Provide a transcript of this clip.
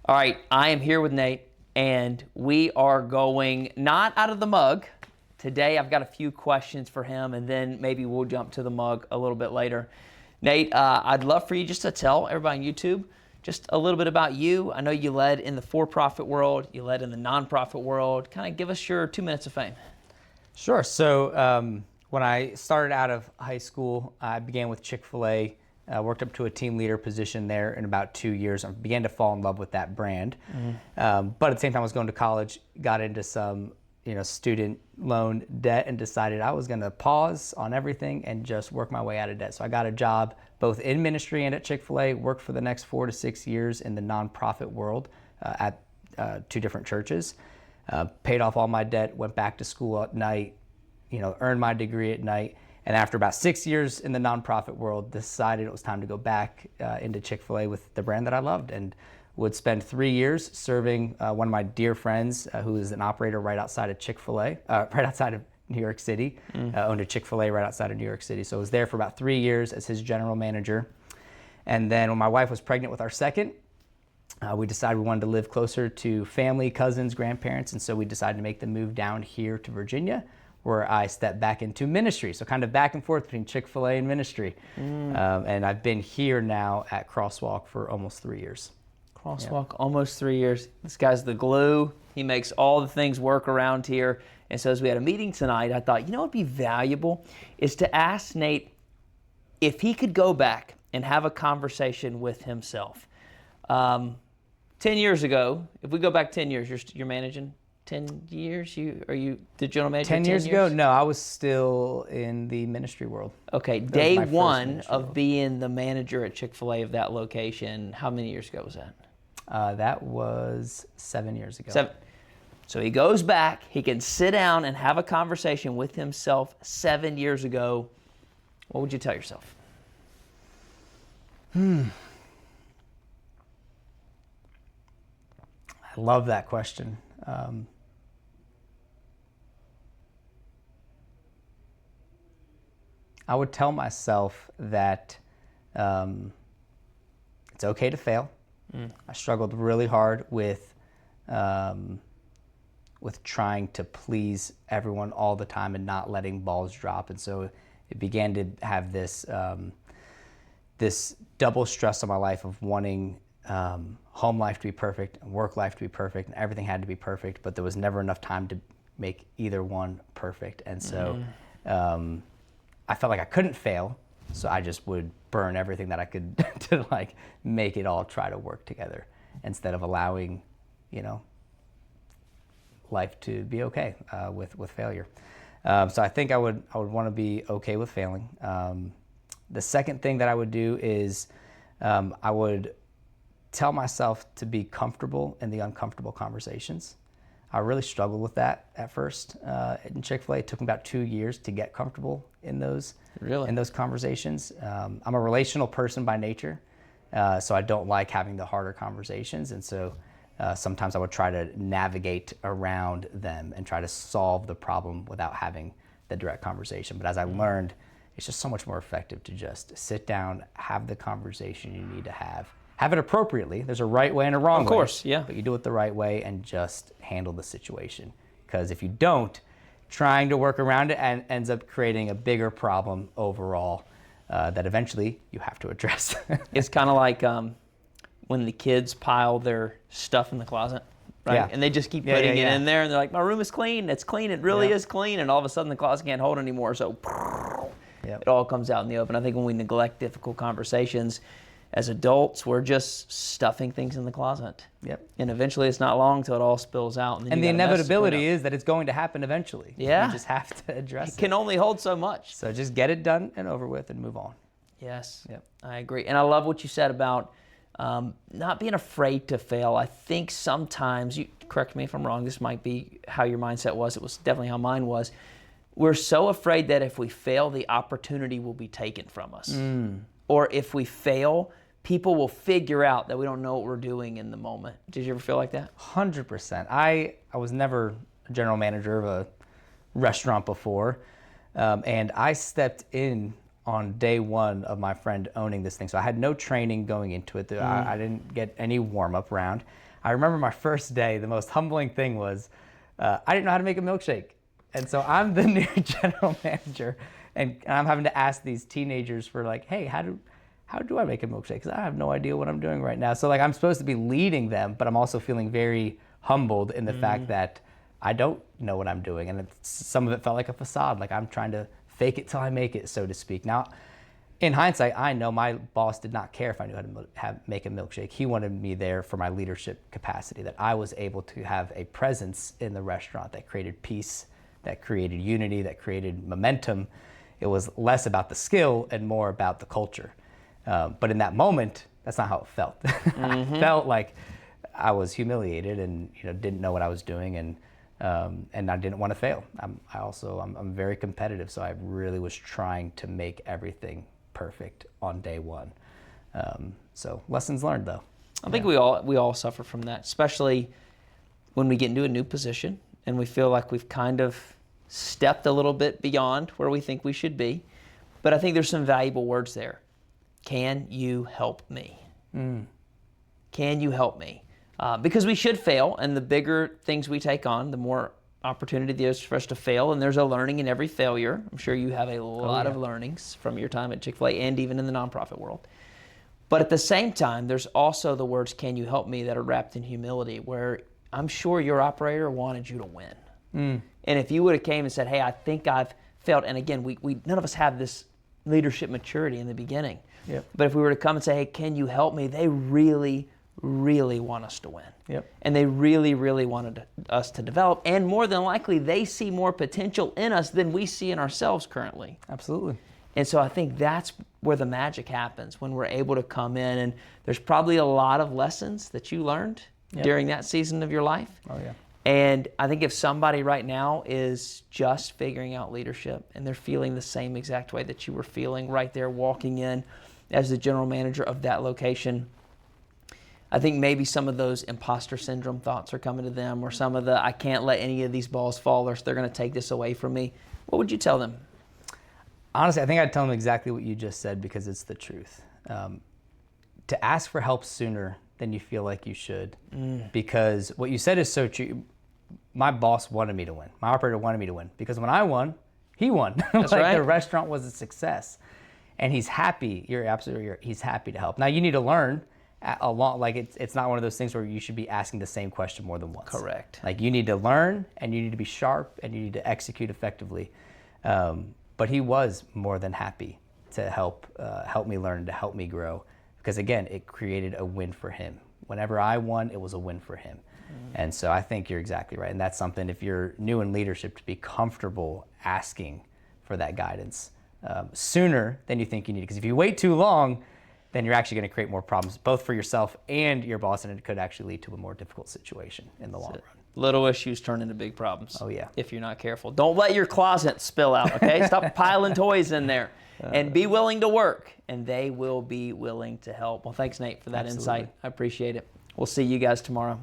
All right, I am here with Nate, and we are going not out of the mug. Today, I've got a few questions for him, and then maybe we'll jump to the mug a little bit later. Nate, I'd love for you just to tell everybody on YouTube just a little bit about you. I know you led in the for-profit world, you led in the nonprofit world. Kind of give us your 2 minutes of fame. Sure. So when I started out of high school, I began with Chick-fil-A, worked up to a team leader position there in about 2 years. I began to fall in love with that brand. But at the same time, I was going to college, got into some student loan debt and decided I was going to pause on everything and just work my way out of debt. So I got a job both in ministry and at Chick-fil-A, worked for the next 4 to 6 years in the nonprofit world at 2 different churches. Paid off all my debt, went back to school at night, earned my degree at night. And after about 6 years in the nonprofit world, decided it was time to go back into Chick-fil-A with the brand that I loved, and would spend 3 years serving one of my dear friends who is an operator right outside of Chick-fil-A, right outside of New York City, owned a Chick-fil-A right outside of New York City. So I was there for about 3 years as his general manager. And then when my wife was pregnant with our second, we decided we wanted to live closer to family, cousins, grandparents, and so we decided to make the move down here to Virginia, where I stepped back into ministry. So kind of back and forth between Chick-fil-A and ministry. And I've been here now at Crosswalk for almost 3 years. Crosswalk, almost 3 years. This guy's the glue. He makes all the things work around here. And so as we had a meeting tonight, I thought, what would be valuable is to ask Nate if he could go back and have a conversation with himself. 10 years ago, if we go back 10 years, you're managing 10 years? Are you the general manager 10 years ago? No, I was still in the ministry world. Okay, day one of being the manager at Chick-fil-A of that location, how many years ago was that? That was 7 years ago. 7. So he goes back, he can sit down and have a conversation with himself 7 years ago. What would you tell yourself? I love that question. I would tell myself that it's okay to fail. I struggled really hard with trying to please everyone all the time and not letting balls drop, and so it began to have this this double stress on my life of wanting home life to be perfect and work life to be perfect, and everything had to be perfect, but there was never enough time to make either one perfect. And so I felt like I couldn't fail, so I just would burn everything that I could to make it all try to work together instead of allowing, life to be okay with failure. So I think I would want to be okay with failing. The second thing that I would do is I would tell myself to be comfortable in the uncomfortable conversations. I really struggled with that at first in Chick-fil-A. It took me about 2 years to get comfortable in those conversations. I'm a relational person by nature, so I don't like having the harder conversations, and so sometimes I would try to navigate around them and try to solve the problem without having the direct conversation. But as I learned, it's just so much more effective to just sit down, have the conversation you need to have it appropriately. There's a right way and a wrong way. Of course, yeah. But you do it the right way and just handle the situation. Because if you don't, trying to work around it ends up creating a bigger problem overall that eventually you have to address. It's kind of like when the kids pile their stuff in the closet, right? Yeah. And they just keep putting it in there, and they're like, my room is clean, it's clean, it really is clean, and all of a sudden the closet can't hold anymore, so it all comes out in the open. I think when we neglect difficult conversations, as adults, we're just stuffing things in the closet. And eventually it's not long till it all spills out. And the inevitability is that it's going to happen eventually. Yeah. You just have to address it. It can only hold so much. So just get it done and over with and move on. Yes. I agree. And I love what you said about not being afraid to fail. I think sometimes, you correct me if I'm wrong, this might be how your mindset was. It was definitely how mine was. We're so afraid that if we fail, the opportunity will be taken from us. Or if we fail, people will figure out that we don't know what we're doing in the moment. Did you ever feel like that? 100%. I was never a general manager of a restaurant before, and I stepped in on day one of my friend owning this thing. So I had no training going into it. I didn't get any warm-up round. I remember my first day, the most humbling thing was I didn't know how to make a milkshake. And so I'm the new general manager, and I'm having to ask these teenagers for like, hey, how do I make a milkshake? Because I have no idea what I'm doing right now. So like I'm supposed to be leading them, but I'm also feeling very humbled in the fact that I don't know what I'm doing. And some of it felt like a facade, like I'm trying to fake it till I make it, so to speak. Now, in hindsight, I know my boss did not care if I knew how to make a milkshake. He wanted me there for my leadership capacity, that I was able to have a presence in the restaurant that created peace, that created unity, that created momentum. It was less about the skill and more about the culture. But in that moment, that's not how it felt. I felt like I was humiliated and didn't know what I was doing, and I didn't want to fail. I'm very competitive, so I really was trying to make everything perfect on day one. So lessons learned, though. I think we all suffer from that, especially when we get into a new position and we feel like we've kind of stepped a little bit beyond where we think we should be. But I think there's some valuable words there. Can you help me? Can you help me? Because we should fail, and the bigger things we take on, the more opportunity there is for us to fail, and there's a learning in every failure. I'm sure you have a lot of learnings from your time at Chick-fil-A and even in the nonprofit world. But at the same time, there's also the words, can you help me, that are wrapped in humility, where I'm sure your operator wanted you to win. And if you would have came and said, hey, I think I've failed, and again, we none of us have this leadership maturity in the beginning. But if we were to come and say, hey, can you help me, they really want us to win. And they really wanted us to develop. And more than likely, they see more potential in us than we see in ourselves currently. Absolutely. And so I think that's where the magic happens, when we're able to come in. And there's probably a lot of lessons that you learned during that season of your life. And I think if somebody right now is just figuring out leadership and they're feeling the same exact way that you were feeling right there walking in as the general manager of that location, I think maybe some of those imposter syndrome thoughts are coming to them, or some of the, I can't let any of these balls fall or they're going to take this away from me. What would you tell them? Honestly, I think I'd tell them exactly what you just said, because it's the truth. To ask for help sooner than you feel like you should, because what you said is so true. My boss wanted me to win. My operator wanted me to win, because when I won, he won. That's right. The restaurant was a success, and he's happy. You're absolutely right. He's happy to help. Now you need to learn a lot. Like it's not one of those things where you should be asking the same question more than once. Correct. Like you need to learn, and you need to be sharp, and you need to execute effectively. But he was more than happy to help me learn, to help me grow, because again, it created a win for him. Whenever I won, it was a win for him. And so I think you're exactly right. And that's something, if you're new in leadership, to be comfortable asking for that guidance sooner than you think you need. Because if you wait too long, then you're actually going to create more problems, both for yourself and your boss, and it could actually lead to a more difficult situation in the long run. Little issues turn into big problems. Oh, yeah. If you're not careful. Don't let your closet spill out, okay? Stop piling toys in there. And be willing to work, and they will be willing to help. Well, thanks, Nate, for that insight. I appreciate it. We'll see you guys tomorrow.